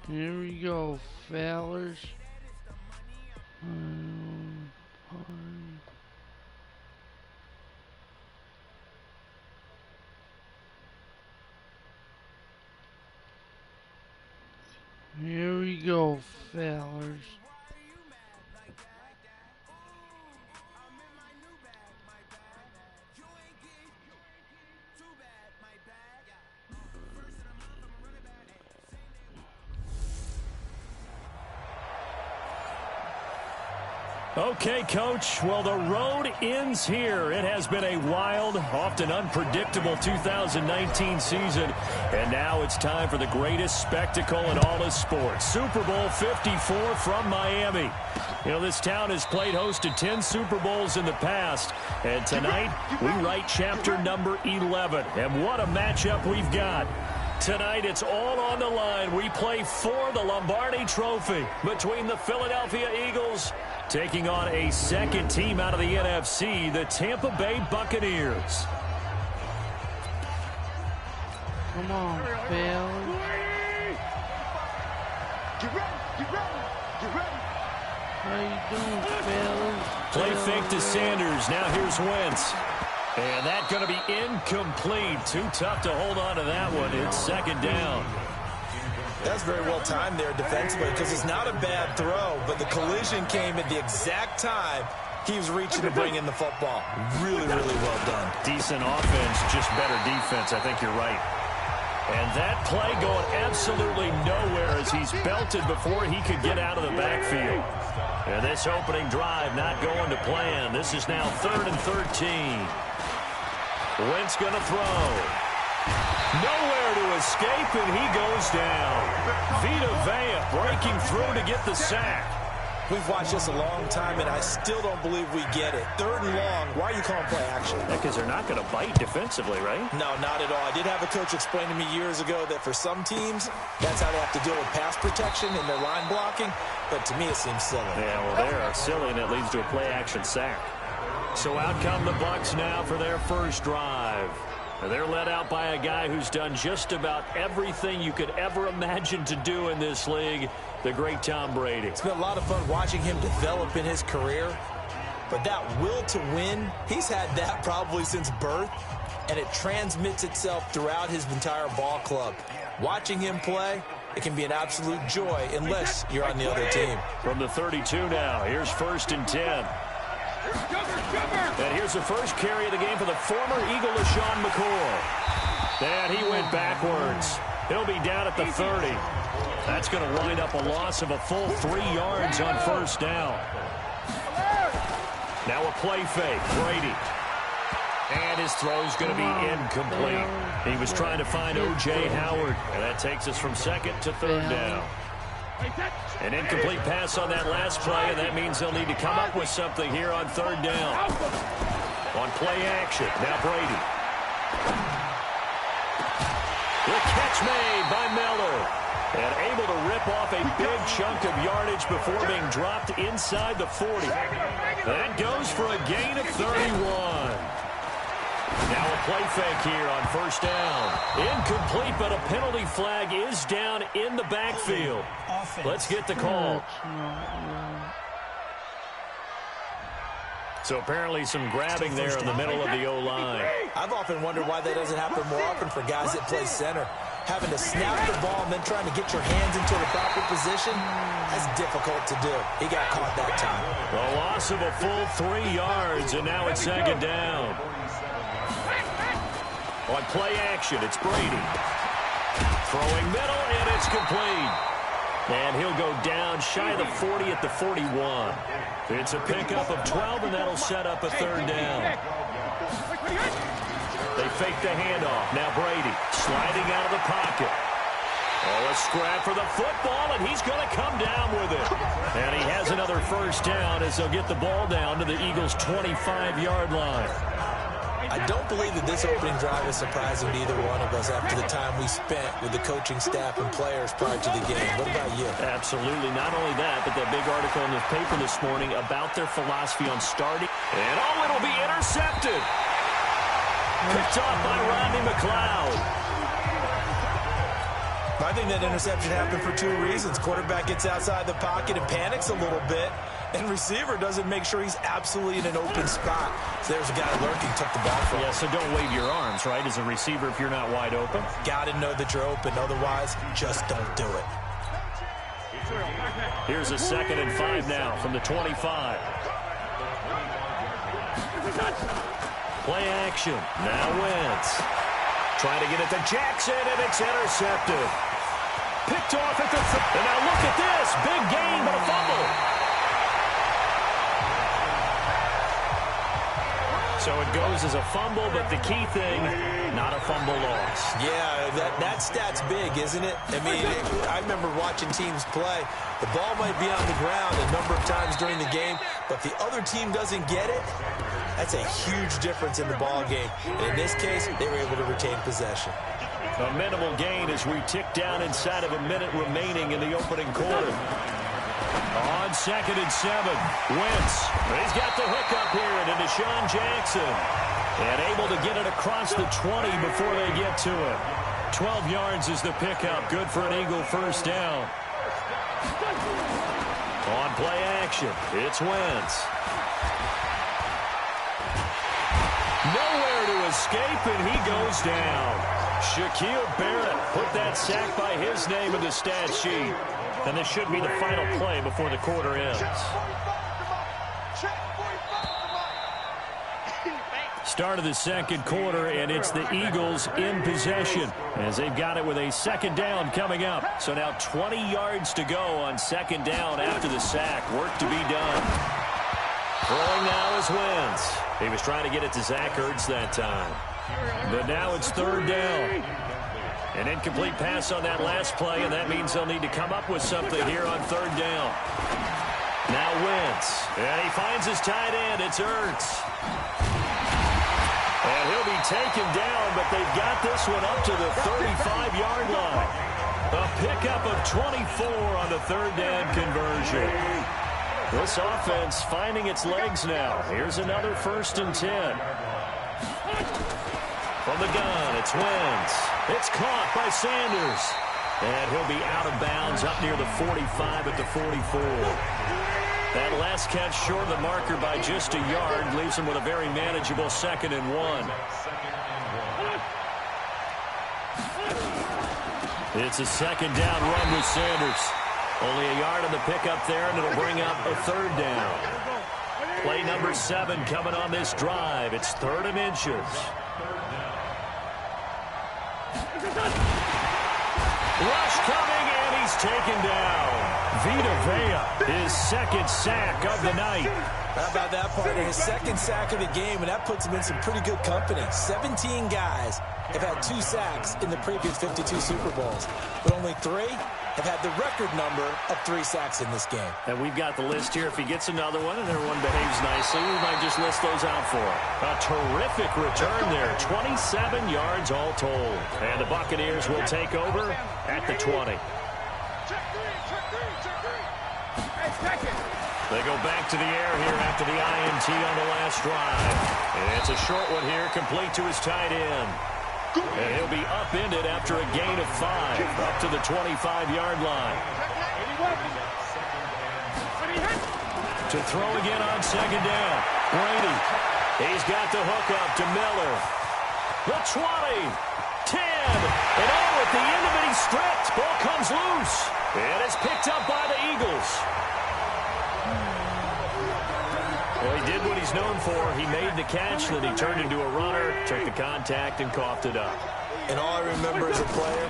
Here we go, fellas. Here we go, fellas. Okay, Coach. Well, the road ends here. It has been a wild, often unpredictable 2019 season. And now it's time for the greatest spectacle in all of sports. Super Bowl 54 from Miami. You know, this town has played host to 10 Super Bowls in the past. And tonight, we write chapter number 11. And what a matchup we've got. Tonight, it's all on the line. We play for the Lombardi Trophy between the Philadelphia Eagles taking on a second team out of the NFC, the Tampa Bay Buccaneers. Come on, Phil. Get ready, get ready, get ready. How you doing, fellas? Play fake to Sanders. Now here's Wentz. And that's going to be incomplete. Too tough to hold on to that one. It's second down. That's very well timed there defensively because it's not a bad throw, but the collision came at the exact time he was reaching to bring in the football. Really, really well done. Decent offense, just better defense. I think you're right. And that play going absolutely nowhere as he's belted before he could get out of the backfield. And this opening drive not going to plan. This is now 3rd and 13. Wentz going to throw. Nowhere to escape, and he goes down. Vita Vea breaking through to get the sack. We've watched this a long time, and I still don't believe we get it. 3rd and long. Why are you calling play action? Because they're not going to bite defensively, right? No, not at all. I did have a coach explain to me years ago that for some teams, that's how they have to deal with pass protection and their line blocking. But to me, it seems silly. Yeah, well, they are silly, and it leads to a play-action sack. So out come the Bucs now for their first drive. They're led out by a guy who's done just about everything you could ever imagine to do in this league, the great Tom Brady. It's been a lot of fun watching him develop in his career, but that will to win, he's had that probably since birth, and it transmits itself throughout his entire ball club. Watching him play, it can be an absolute joy unless you're on the other team. From the 32 now, here's 1st and 10. And here's the first carry of the game for the former Eagle, LaShawn McCoy. And he went backwards. He'll be down at the 30. That's going to wind up a loss of a full 3 yards on 1st down. Now a play fake. Brady. And his throw's going to be incomplete. He was trying to find O.J. Howard. And that takes us from 2nd to 3rd down. An incomplete pass on that last play, and that means they'll need to come up with something here on 3rd down. On play action, now Brady. The catch made by Miller. And able to rip off a big chunk of yardage before being dropped inside the 40. That goes for a gain of 31. Now a play fake here on 1st down. Incomplete, but a penalty flag is down in the backfield. Let's get the call. So apparently some grabbing there in the middle of the O-line. I've often wondered why that doesn't happen more often for guys that play center. Having to snap the ball and then trying to get your hands into the proper position, that's difficult to do. He got caught that time. A loss of a full 3 yards, and now it's 2nd down. On play action, it's Brady. Throwing middle, and it's complete. And he'll go down shy of the 40 at the 41. It's a pickup of 12, and that'll set up a 3rd down. They fake the handoff. Now Brady sliding out of the pocket. Oh, a scrap for the football, and he's going to come down with it. And he has another 1st down as they'll get the ball down to the Eagles' 25-yard line. I don't believe that this opening drive is surprising to either one of us after the time we spent with the coaching staff and players prior to the game. What about you? Absolutely. Not only that, but that big article in the paper this morning about their philosophy on starting. And oh, it'll be intercepted. Picked off by Rodney McLeod. I think that interception happened for 2 reasons. Quarterback gets outside the pocket and panics a little bit, and receiver doesn't make sure he's absolutely in an open spot. So there's a guy lurking, took the ball from him. Yeah, so don't wave your arms, right, as a receiver if you're not wide open. Got to know that you're open. Otherwise, just don't do it. Here's a 2nd and 5 now from the 25. Play action. Now Wentz. Trying to get it to Jackson, and it's intercepted. Picked off at the and now look at this. Big gain, but a fumble. So it goes as a fumble, but the key thing, not a fumble loss. Yeah, that stat's big, isn't it? I mean, I remember watching teams play. The ball might be on the ground a number of times during the game, but the other team doesn't get it. That's a huge difference in the ball game. And in this case, they were able to retain possession. A minimal gain as we tick down inside of a minute remaining in the opening quarter. On 2nd and 7, Wentz. He's got the hook up here to Deshaun Jackson. And able to get it across the 20 before they get to it. 12 yards is the pickup. Good for an Eagle first down. On play action, it's Wentz. Nowhere to escape, and he goes down. Shaquille Barrett put that sack by his name in the stat sheet. And this should be the final play before the quarter ends. Start of the 2nd quarter, and it's the Eagles in possession as they've got it with a 2nd down coming up. So now 20 yards to go on 2nd down after the sack. Work to be done. Throwing now is Wentz. He was trying to get it to Zach Ertz that time. But now it's 3rd down. An incomplete pass on that last play, and that means they'll need to come up with something here on 3rd down. Now Wentz, and he finds his tight end. It's Ertz. And he'll be taken down, but they've got this one up to the 35-yard line. A pickup of 24 on the 3rd down conversion. This offense finding its legs now. Here's another 1st and 10. From the gun, it's Wentz. It's caught by Sanders. And he'll be out of bounds up near the 45 at the 44. That last catch short of the marker by just a yard leaves him with a very manageable 2nd and 1. It's a 2nd down run with Sanders. Only a yard on the pickup there, and it'll bring up a 3rd down. Play number 7 coming on this drive. It's 3rd and inches. Rush coming, and he's taken down. Vita Vea, his 2nd sack of the night. How about that, partner? His 2nd sack of the game, and that puts him in some pretty good company. 17 guys have had 2 sacks in the previous 52 Super Bowls, but only 3 have had the record number of 3 sacks in this game. And we've got the list here. If he gets another one and everyone behaves nicely, we might just list those out for him. A terrific return there. 27 yards all told. And the Buccaneers will take over at the 20. They go back to the air here after the INT on the last drive. And it's a short one here, complete to his tight end. And he'll be upended after a gain of 5, up to the 25-yard line. To throw again on 2nd down. Brady. He's got the hook up to Miller. The 20. 10. And at the end of it, he's stripped. Ball comes loose. And it's picked up by the Eagles. Well, he did what he's known for. He made the catch, then he turned into a runner, took the contact, and coughed it up. And all I remember as a player,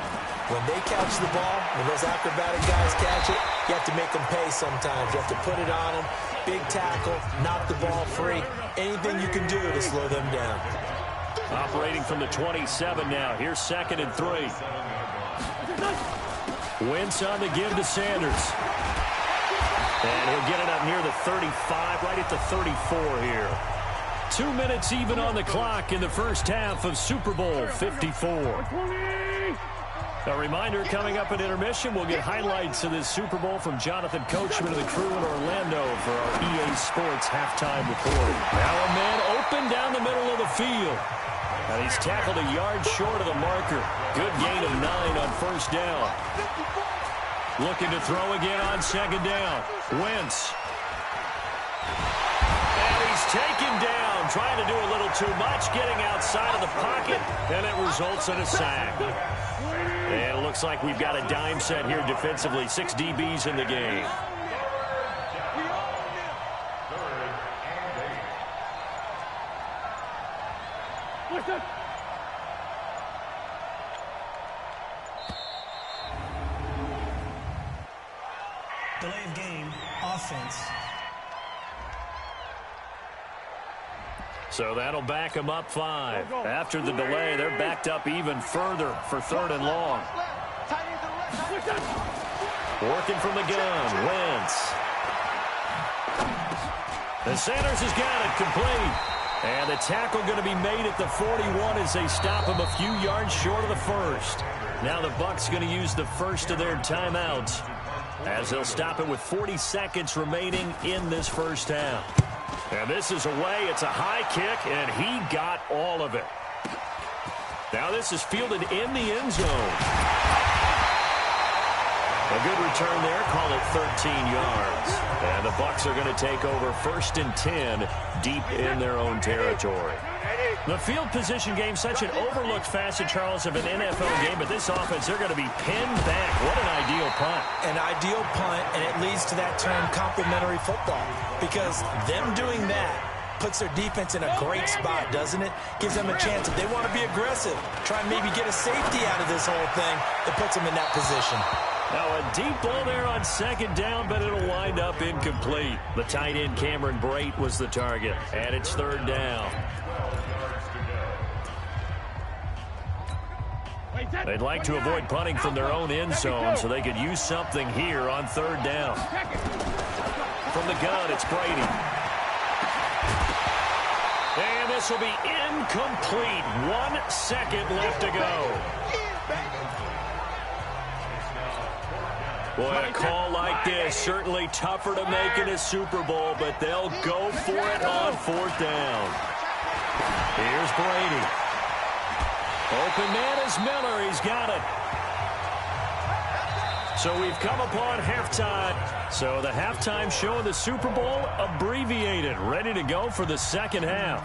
when they catch the ball, when those acrobatic guys catch it, you have to make them pay sometimes. You have to put it on them, big tackle, knock the ball free. Anything you can do to slow them down. Operating from the 27 now. Here's 2nd and 3. Wentz on the give to Sanders. And he'll get it up near the 35, right at the 34 here. 2 minutes even on the clock in the first half of Super Bowl 54. A reminder, coming up at intermission, we'll get highlights of this Super Bowl from Jonathan Coachman and the crew in Orlando for our EA Sports halftime report. Now a man open down the middle of the field. And he's tackled a yard short of the marker. Good gain of 9 on first down. Looking to throw again on second down. Wentz. And he's taken down, trying to do a little too much, getting outside of the pocket, and it results in a sack. And it looks like we've got a dime set here defensively. 6 DBs in the game. Delay of game, offense. So that'll back them up 5. After the delay, they're backed up even further for 3rd and long. Working from the gun, Wentz. The Sanders has got it, complete. And the tackle going to be made at the 41 as they stop him a few yards short of the first. Now the Bucs going to use the first of their timeouts as they'll stop it with 40 seconds remaining in this first half. And this is away. It's a high kick, and he got all of it. Now this is fielded in the end zone. A good return there. Call it 13 yards. And the Bucs are going to take over 1st and 10 deep in their own territory. The field position game, such an overlooked facet, Charles, of an NFL game, but this offense, they're going to be pinned back. What an ideal punt. An ideal punt, and it leads to that term complementary football, because them doing that puts their defense in a great spot, doesn't it? Gives them a chance. If they want to be aggressive, try and maybe get a safety out of this whole thing, it puts them in that position. Now a deep ball there on second down, but it'll wind up incomplete. The tight end Cameron Brate was the target, and it's 3rd down. They'd like to avoid punting from their own end zone so they could use something here on 3rd down. From the gun, it's Brady. And this will be incomplete. 1 second left to go. Boy, a call like this, certainly tougher to make in a Super Bowl, but they'll go for it on 4th down. Here's Brady. Open man is Miller. He's got it. So we've come upon halftime. So the halftime show of the Super Bowl abbreviated, ready to go for the second half.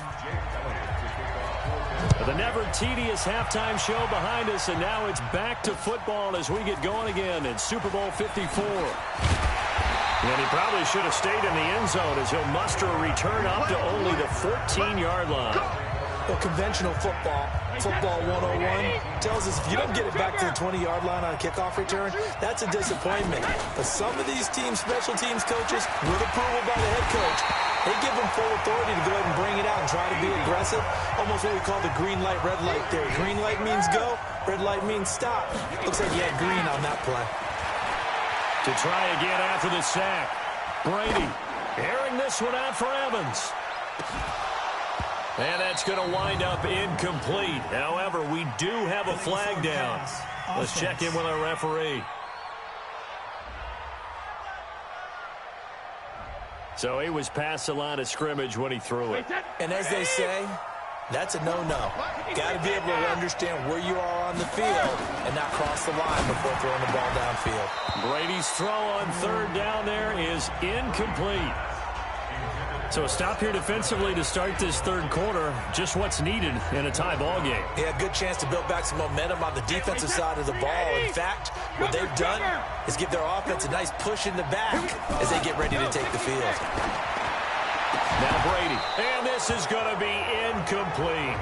The never tedious halftime show behind us, and now it's back to football as we get going again in Super Bowl 54. And he probably should have stayed in the end zone as he'll muster a return up to only the 14-yard line. Well, conventional football 101, tells us if you don't get it back to the 20-yard line on a kickoff return, that's a disappointment. But some of these teams, special teams coaches, with approval by the head coach, they give them full authority to go ahead and bring it out and try to be aggressive. Almost what we call the green light, red light theory. Green light means go, red light means stop. Looks like he had green on that play. To try again after the sack. Brady airing this one out for Evans. And that's going to wind up incomplete. However, we do have a flag down. Let's check in with our referee. So he was past the line of scrimmage when he threw it. And as they say, that's a no-no. Got to be able to understand where you are on the field and not cross the line before throwing the ball downfield. Brady's throw on 3rd down there is incomplete. So a stop here defensively to start this 3rd quarter. Just what's needed in a tie ball game. Yeah, good chance to build back some momentum on the defensive side of the ball. In fact, what they've done is give their offense a nice push in the back as they get ready to take the field. Now Brady, and this is going to be incomplete.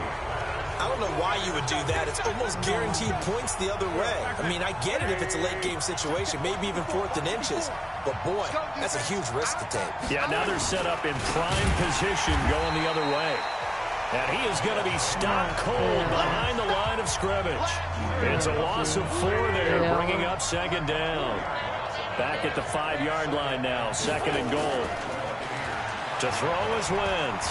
I don't know why you would do that. It's almost guaranteed points the other way. I mean, I get it if it's a late game situation, maybe even 4th and inches. But, boy, that's a huge risk to take. Yeah, now they're set up in prime position going the other way. And he is going to be stopped cold behind the line of scrimmage. It's a loss of 4 there, bringing up 2nd down. Back at the 5-yard line now, 2nd and goal. To throw is Wentz.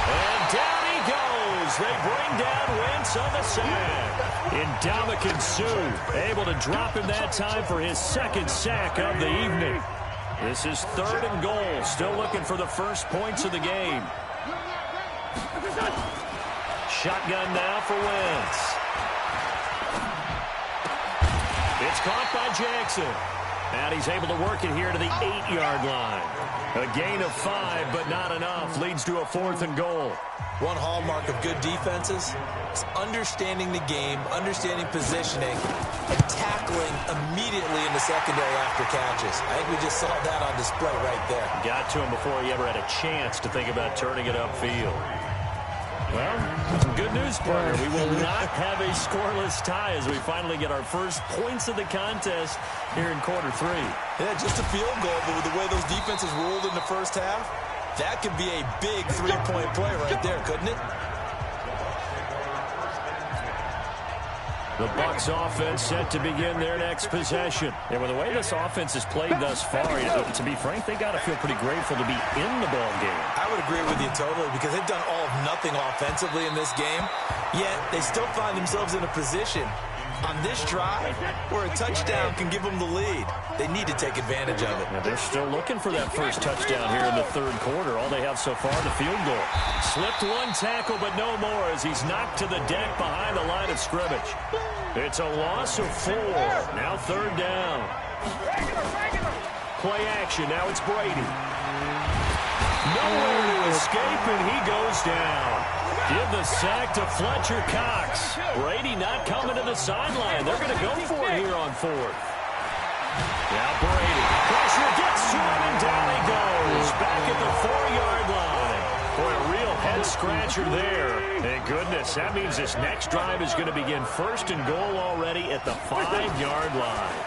And down he goes. They bring down Wentz on the sack. Ndamukong Suh able to drop him that time for his 2nd sack of the evening. This is 3rd and goal. Still looking for the first points of the game. Shotgun now for Wentz. It's caught by Jackson. And he's able to work it here to the 8-yard line. A gain of 5, but not enough. Leads to a 4th and goal. One hallmark of good defenses is understanding the game, understanding positioning, and tackling immediately in the secondary after catches. I think we just saw that on display right there. Got to him before he ever had a chance to think about turning it upfield. Well, some good news, partner. We will not have a scoreless tie as we finally get our first points of the contest here in quarter 3. Yeah, just a field goal, but with the way those defenses ruled in the first half, that could be a big 3-point play right there, couldn't it? The Bucs offense set to begin their next possession. And with the way this offense has played thus far, to be frank, they got to feel pretty grateful to be in the ball game. I would agree with you totally because they've done all of nothing offensively in this game, yet they still find themselves in a position on this drive where a touchdown can give them the lead. They need to take advantage of it. Now they're still looking for that first touchdown here in the 3rd quarter. All they have so far, the field goal. Slipped one tackle, but no more as he's knocked to the deck behind the line of scrimmage. It's a loss of 4. Now 3rd down. Play action. Now it's Brady. Nowhere to escape, and he goes down. Give the sack to Fletcher Cox. Brady not coming to the sideline. They're going to go for it here on 4th. Now Brady. Pressure gets to him, and down he goes. Back at the 4-yard line. Boy, a real head-scratcher there. Thank goodness. That means this next drive is going to begin 1st and goal already at the 5-yard line.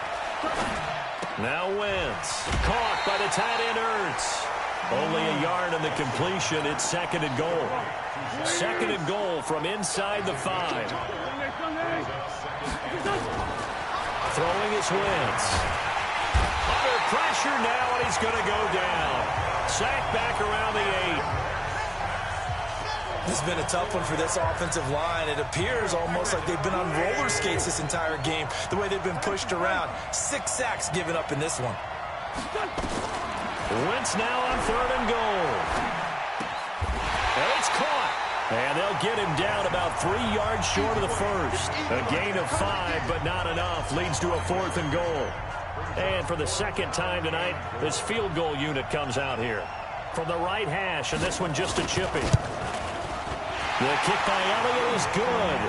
Now Wentz. Caught by the tight end Ertz. Only a yard on the completion. It's 2nd and goal. 2nd and goal from inside the 5. Throwing is Wentz. Under pressure now, and he's going to go down. Sacked back around the 8. This has been a tough one for this offensive line. It appears almost like they've been on roller skates this entire game, the way they've been pushed around. 6 sacks given up in this one. Wentz now on 3rd and goal. It's caught. And they'll get him down about 3 yards short of the 1st. A gain of 5, but not enough. Leads to a 4th and goal. And for the 2nd time tonight, this field goal unit comes out here. From the right hash, and this one just a chipping. The kick by Elliott is good.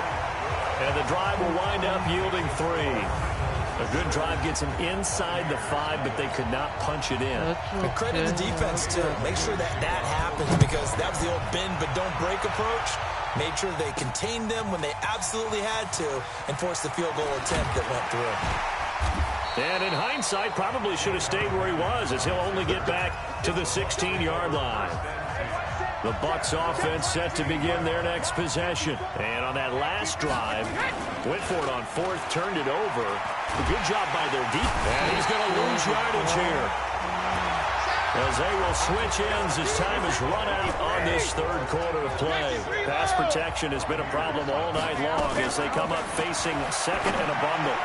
And the drive will wind up yielding 3. A good drive gets him inside the 5, but they could not punch it in. And credit the defense, too. Make sure that happens because that was the old bend but don't break approach. Made sure they contained them when they absolutely had to and forced the field goal attempt that went through. And in hindsight, probably should have stayed where he was as he'll only get back to the 16-yard line. The Bucs offense set to begin their next possession. And on that last drive, went for it on 4th, turned it over. A good job by their defense. And he's going to lose yardage here. As they will switch ends as time is run out on this 3rd quarter of play. Pass protection has been a problem all night long as they come up facing 2nd and a bundle.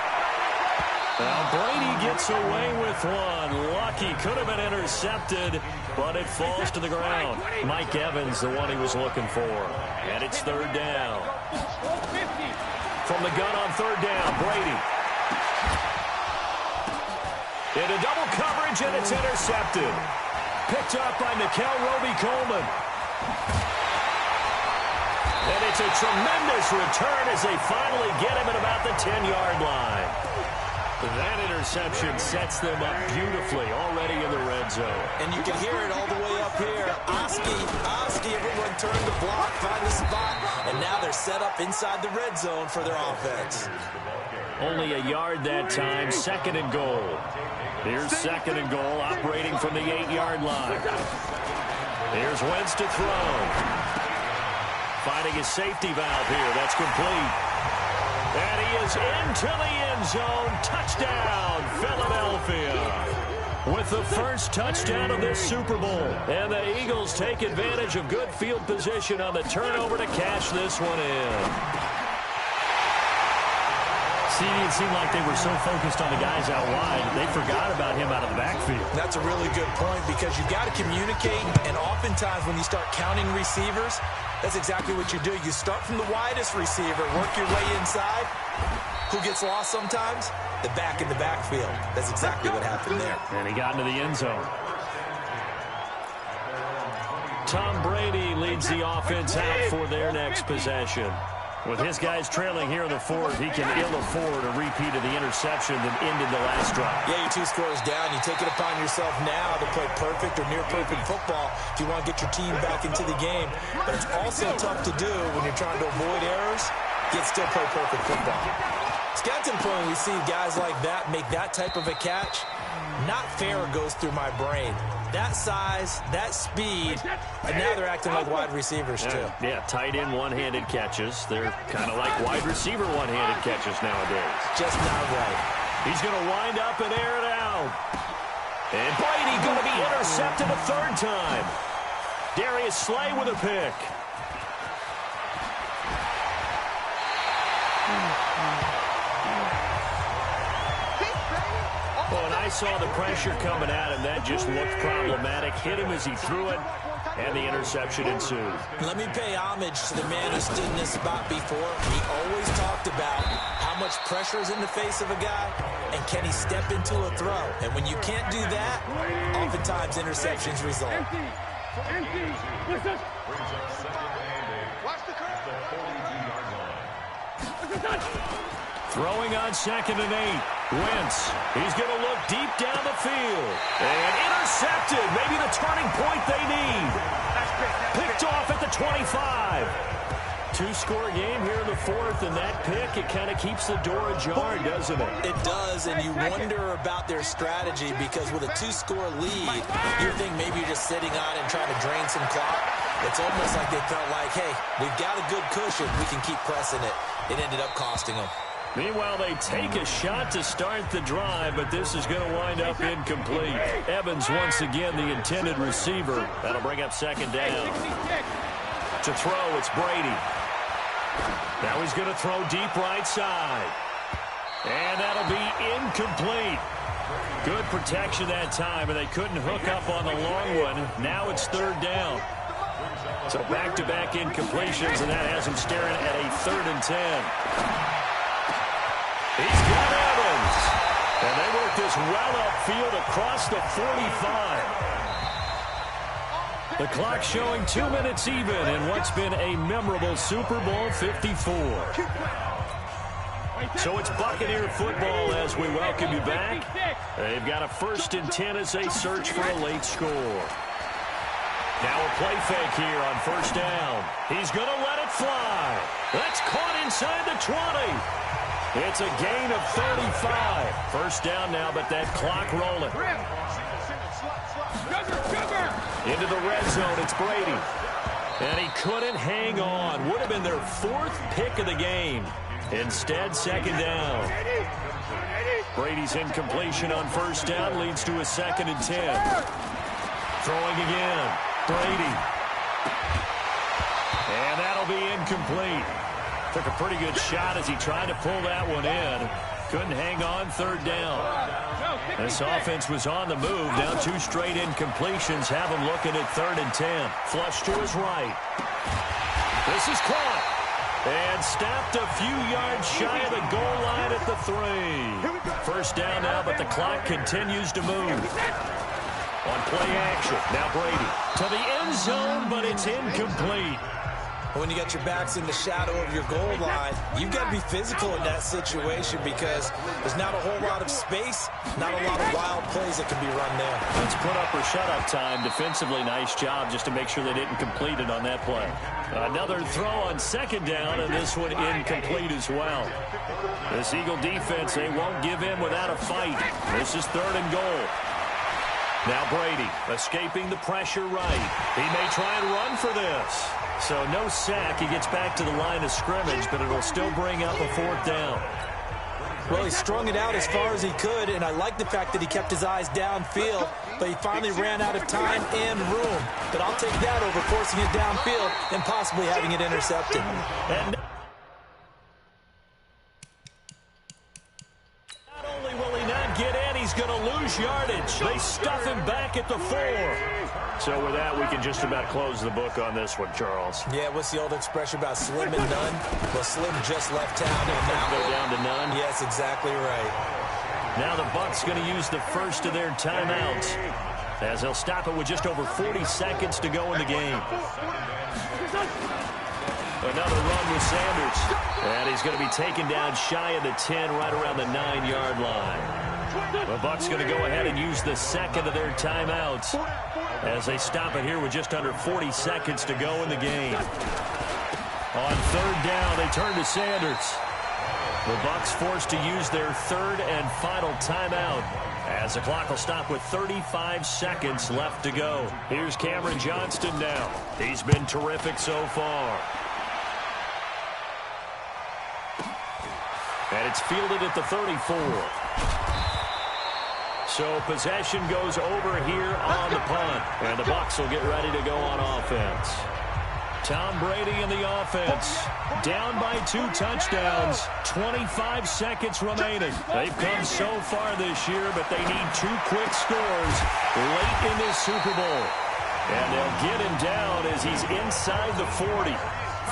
Now Brady gets away with one. Lucky, could have been intercepted, but it falls to the ground. Mike Evans, the one he was looking for. And it's 3rd down. From the gun on 3rd down, Brady. Into double coverage, and it's intercepted. Picked up by Nikel Roby-Coleman. And it's a tremendous return as they finally get him at about the 10-yard line. That interception sets them up beautifully already in the red zone. And you can hear it all the way up here. Oski, everyone turned the block, find the spot, and now they're set up inside the red zone for their offense. Only a yard that time, 2nd and goal. Here's 2nd and goal, operating from the 8-yard line. Here's Wentz to throw. Finding his safety valve here, that's complete. And he is into the end zone. Touchdown, Philadelphia. With the first touchdown of this Super Bowl. And the Eagles take advantage of good field position on the turnover to cash this one in. See, it seemed like they were so focused on the guys out wide, they forgot about him out of the backfield. That's a really good point because you've got to communicate, and oftentimes when you start counting receivers, That's exactly what you do. You start from the widest receiver, work your way inside. Who gets lost sometimes? The back in the backfield. That's exactly what happened there. And he got into the end zone. Tom Brady leads the offense out for their next possession. With his guys trailing here in the fourth, he can ill afford a repeat of the interception that ended the last drive. Yeah, you're 2 scores down. You take it upon yourself now to play perfect or near-perfect football if you want to get your team back into the game. But it's also tough to do when you're trying to avoid errors, yet still play perfect football. It's got to the point when we see guys like that make that type of a catch. Not fair goes through my brain. That size, that speed, and now they're acting like wide receivers too. Yeah, tight end one-handed catches. They're kind of like wide receiver one-handed catches nowadays. Just not right. He's going to wind up and air it out. And Brady going to be intercepted a 3rd time. Darius Slay with a pick. Well, and I saw the pressure coming at him. That just looked problematic. Hit him as he threw it, and the interception ensued. Let me pay homage to the man who stood in this spot before. He always talked about how much pressure is in the face of a guy, and can he step into a throw. And when you can't do that, oftentimes interceptions result. Throwing on 2nd and 8. Wentz. He's going to look deep down the field. And intercepted. Maybe the turning point they need. Picked off at the 25. 2-score game here in the 4th, and that pick, it kind of keeps the door ajar, doesn't it? It does, and you wonder about their strategy because with a 2-score lead, you think maybe you're just sitting on it and trying to drain some clock. It's almost like they felt like, hey, we've got a good cushion. We can keep pressing it. It ended up costing them. Meanwhile, they take a shot to start the drive, but this is going to wind up incomplete. Evans once again the intended receiver. That'll bring up 2nd down. To throw, it's Brady. Now he's going to throw deep right side. And that'll be incomplete. Good protection that time, and they couldn't hook up on the long one. Now it's 3rd down. So back-to-back incompletions, and that has him staring at a 3rd and 10. He's got Evans. And they work this well upfield across the 45. The clock showing 2 minutes even in what's been a memorable Super Bowl 54. So it's Buccaneer football as we welcome you back. They've got a 1st and 10 as they search for a late score. Now a play fake here on 1st down. He's going to let it fly. That's caught inside the 20. It's a gain of 35. 1st down now, but that clock rolling. Into the red zone, it's Brady. And he couldn't hang on. Would have been their 4th pick of the game. Instead, 2nd down. Brady's incompletion on 1st down leads to a 2nd and 10. Throwing again. Brady. And that'll be incomplete. Took a pretty good shot as he tried to pull that one in. Couldn't hang on. 3rd down. This offense was on the move. Now 2 straight incompletions have him looking at 3rd and 10. Flush to his right. This is caught. And stopped a few yards shy of the goal line at the 3. 1st down now, but the clock continues to move. On play action. Now Brady to the end zone, but it's incomplete. When you got your backs in the shadow of your goal line, you've got to be physical in that situation because there's not a whole lot of space, not a lot of wild plays that can be run there. Let's put up or shut up time. Defensively, nice job just to make sure they didn't complete it on that play. Another throw on 2nd down, and this one incomplete as well. This Eagle defense, they won't give in without a fight. This is 3rd and goal. Now Brady escaping the pressure right. He may try and run for this. So no sack. He gets back to the line of scrimmage, but it'll still bring up a 4th down. Well, he strung it out as far as he could, and I like the fact that he kept his eyes downfield, but he finally ran out of time and room. But I'll take that over forcing it downfield and possibly having it intercepted. And not only will he not get in, he's he's going to lose yardage. They stuff him back at the 4. So with that, we can just about close the book on this one, Charles. Yeah, what's the old expression about slim and none? Well, Slim just left town. And now Go down to none. Yes, exactly right. Now the Bucs going to use the first of their timeouts, as they'll stop it with just over 40 seconds to go in the game. Another run with Sanders. And he's going to be taken down shy of the 10, right around the 9-yard line. The Bucs going to go ahead and use the second of their timeouts as they stop it here with just under 40 seconds to go in the game. On third down, they turn to Sanders. The Bucs forced to use their third and final timeout as the clock will stop with 35 seconds left to go. Here's Cameron Johnston now. He's been terrific so far. And it's fielded at the 34. So possession goes over here on the punt. And the Bucs will get ready to go on offense. Tom Brady in the offense. Down by 2 touchdowns. 25 seconds remaining. They've come so far this year, but they need 2 quick scores late in this Super Bowl. And they'll get him down as he's inside the 40.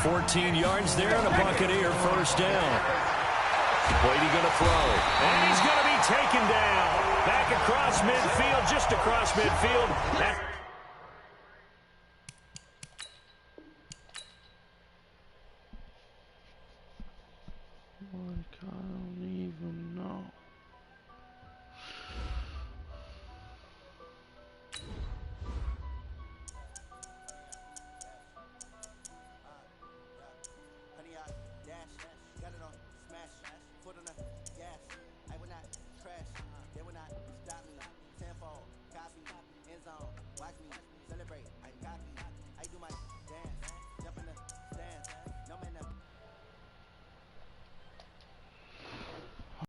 14 yards there and a Buccaneer first down. Brady going to throw. And he's going to be taken down. Back across midfield, just across midfield.